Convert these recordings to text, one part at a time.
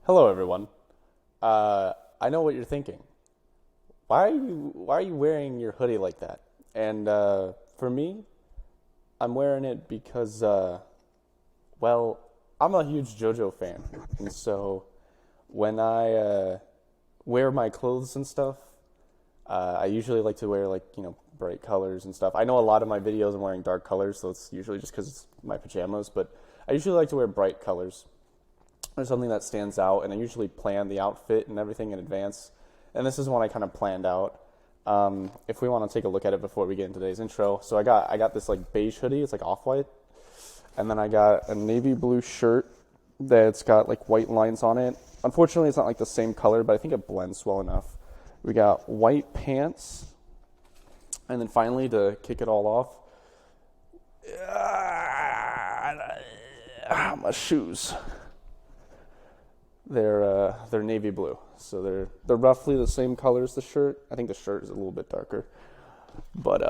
Hello, everyone. I know what you're thinking. Why are you wearing your hoodie like that? And for me, I'm wearing it because well, I'm a huge JoJo fan, and so when I wear my clothes and stuff, I usually like to wear bright colors and stuff. I know a lot of my videos I'm wearing dark colors, so it's usually just because it's my pajamas. But I usually like to wear bright colors or something that stands out, and I usually plan the outfit and everything in advance. And this is one I kind of planned out. If we want to take a look at it before we get into today's intro, so I got this like beige hoodie. It's like off white, and then I got a navy blue shirt that's got like white lines on it. Unfortunately, it's not like the same color, but I think it blends well enough. We got white pants, and then finally to kick it all off, my shoes. They're navy blue, so they're roughly the same color as the shirt. I think the shirt is a little bit darker, but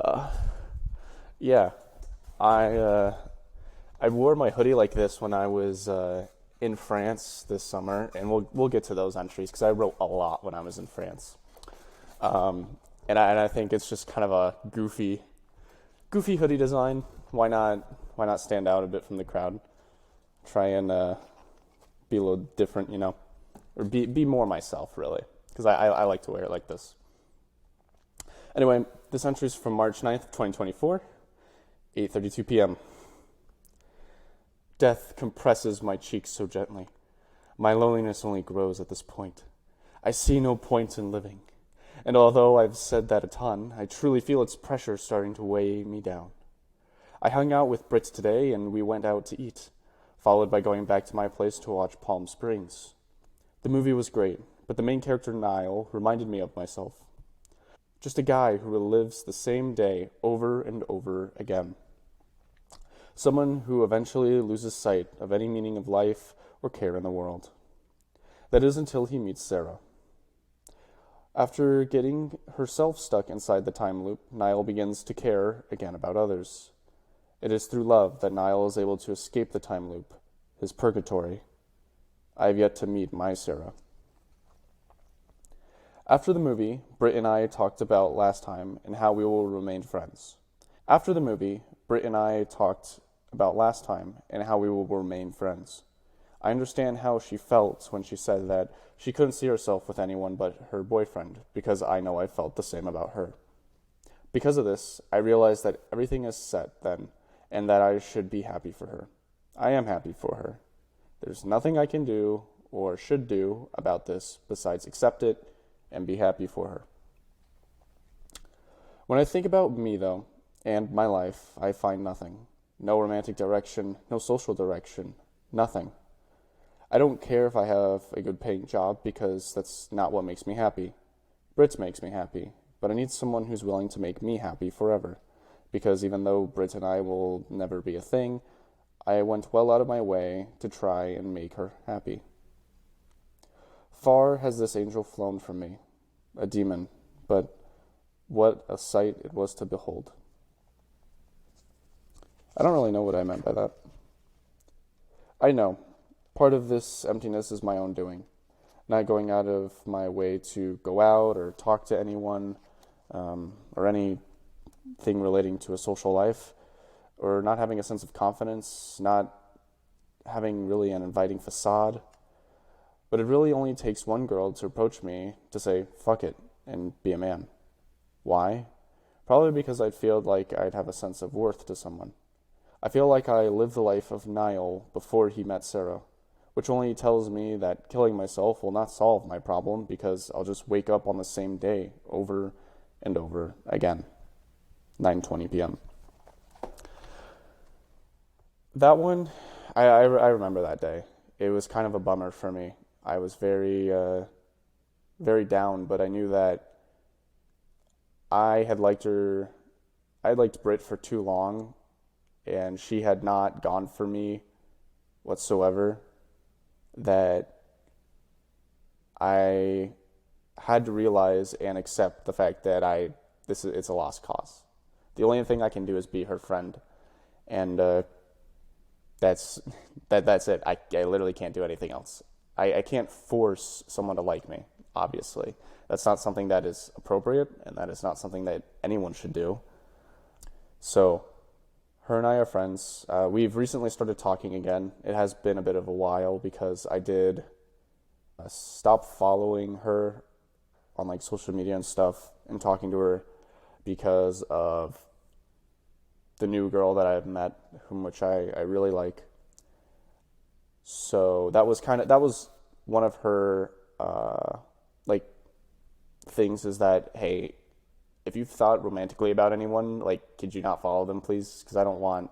yeah, I wore my hoodie like this when I was in France this summer, and we'll get to those entries because I wrote a lot when I was in France, and I think it's just kind of a goofy hoodie design. Why not stand out a bit from the crowd? Try and be a little different, or be more myself, really, because I like to wear it like this. Anyway, this entry is from March 9th, 2024, 8:32 p.m. Death compresses my cheeks so gently. My loneliness only grows at this point. I see no point in living, and although I've said that a ton, I truly feel its pressure starting to weigh me down. I hung out with Brits today, and we went out to eat, followed by going back to my place to watch Palm Springs. The movie was great, but the main character, Niall, reminded me of myself. Just a guy who relives the same day over and over again. Someone who eventually loses sight of any meaning of life or care in the world. That is until he meets Sarah. After getting herself stuck inside the time loop, Niall begins to care again about others. It is through love that Niall is able to escape the time loop, his purgatory. I have yet to meet my Sarah. After the movie, Britt and I talked about last time and how we will remain friends. After the movie, Britt and I talked about last time and how we will remain friends. I understand how she felt when she said that she couldn't see herself with anyone but her boyfriend, because I know I felt the same about her. Because of this, I realized that everything is set then, and that I should be happy for her. I am happy for her. There's nothing I can do or should do about this besides accept it and be happy for her. When I think about me, though, and my life, I find nothing. No romantic direction, no social direction, nothing. I don't care if I have a good paying job because that's not what makes me happy. Brits makes me happy, but I need someone who's willing to make me happy forever. Because even though Brit and I will never be a thing, I went well out of my way to try and make her happy. Far has this angel flown from me, a demon, but what a sight it was to behold. I don't really know what I meant by that. I know, part of this emptiness is my own doing, not going out of my way to go out or talk to anyone, or anything relating to a social life, or not having a sense of confidence, not having really an inviting facade. But it really only takes one girl to approach me to say, fuck it, and be a man. Why? Probably because I'd feel like I'd have a sense of worth to someone. I feel like I lived the life of Niall before he met Sarah, which only tells me that killing myself will not solve my problem because I'll just wake up on the same day over and over again. 9:20 p.m. That one, I remember that day. It was kind of a bummer for me. I was very down, but I knew that I had liked her. I had liked Brit for too long, and she had not gone for me whatsoever. That I had to realize and accept the fact that it's a lost cause. The only thing I can do is be her friend, and that's it. I literally can't do anything else. I can't force someone to like me, obviously. That's not something that is appropriate, and that is not something that anyone should do. So, her and I are friends. We've recently started talking again. It has been a bit of a while because I did stop following her on like social media and stuff and talking to her because of the new girl that I've met, which I really like. So that was one of her like things, is that, hey, if you've thought romantically about anyone, like, could you not follow them, please? Because I don't want,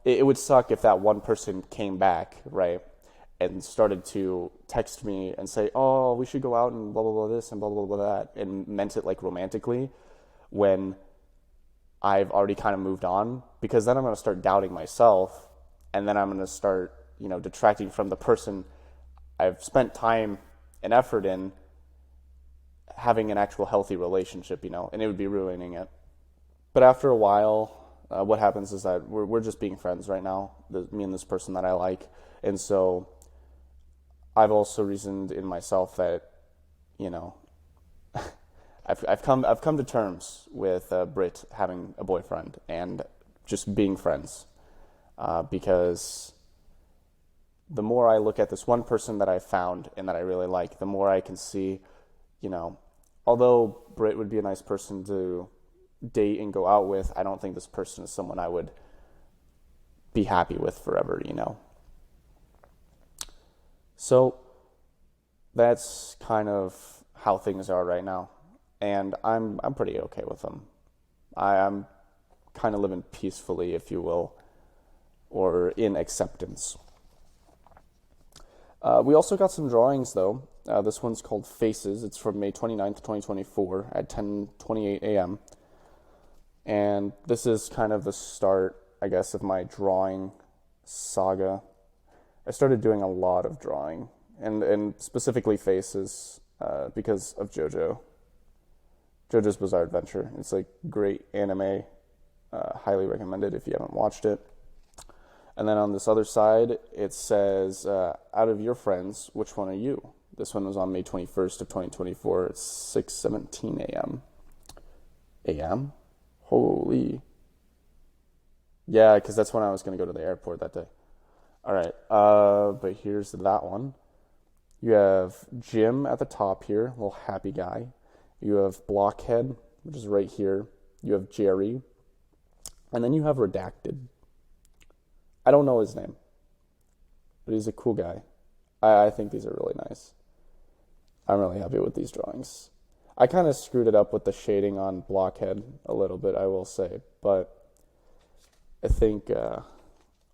it would suck if that one person came back, right, and started to text me and say, oh, we should go out and blah, blah, blah this and blah, blah, blah that, and meant it like romantically, when I've already kind of moved on, because then I'm going to start doubting myself, and then I'm going to start, detracting from the person I've spent time and effort in having an actual healthy relationship, and it would be ruining it. But after a while, what happens is that we're just being friends right now, me and this person that I like, and so I've also reasoned in myself that, I've come to terms with Britt having a boyfriend and just being friends, because the more I look at this one person that I found and that I really like, the more I can see, although Britt would be a nice person to date and go out with, I don't think this person is someone I would be happy with forever, So that's kind of how things are right now, and I'm pretty okay with them. I'm kind of living peacefully, if you will, or in acceptance. We also got some drawings, though. This one's called Faces. It's from May 29th, 2024 at 10:28 a.m. And this is kind of the start, I guess, of my drawing saga. I started doing a lot of drawing, and specifically faces, because of JoJo's Bizarre Adventure. It's a great anime, highly recommended if you haven't watched it. And then on this other side, it says, out of your friends, which one are you? This one was on May 21st of 2024. It's 6:17 a.m. A.m.? Holy. Yeah, because that's when I was going to go to the airport that day. All right, but here's that one. You have Jim at the top here, little happy guy. You have Blockhead, which is right here. You have Jerry. And then you have Redacted. I don't know his name, but he's a cool guy. I think these are really nice. I'm really happy with these drawings. I kind of screwed it up with the shading on Blockhead a little bit, I will say, but I think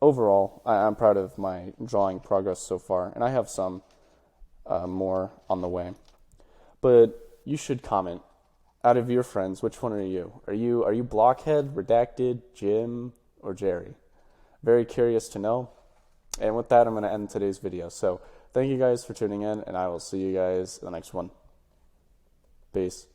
overall, I'm proud of my drawing progress so far, and I have some more on the way. But you should comment, out of your friends, which one are you? Are you Blockhead, Redacted, Jim, or Jerry? Very curious to know. And with that, I'm going to end today's video. So thank you guys for tuning in, and I will see you guys in the next one. Peace.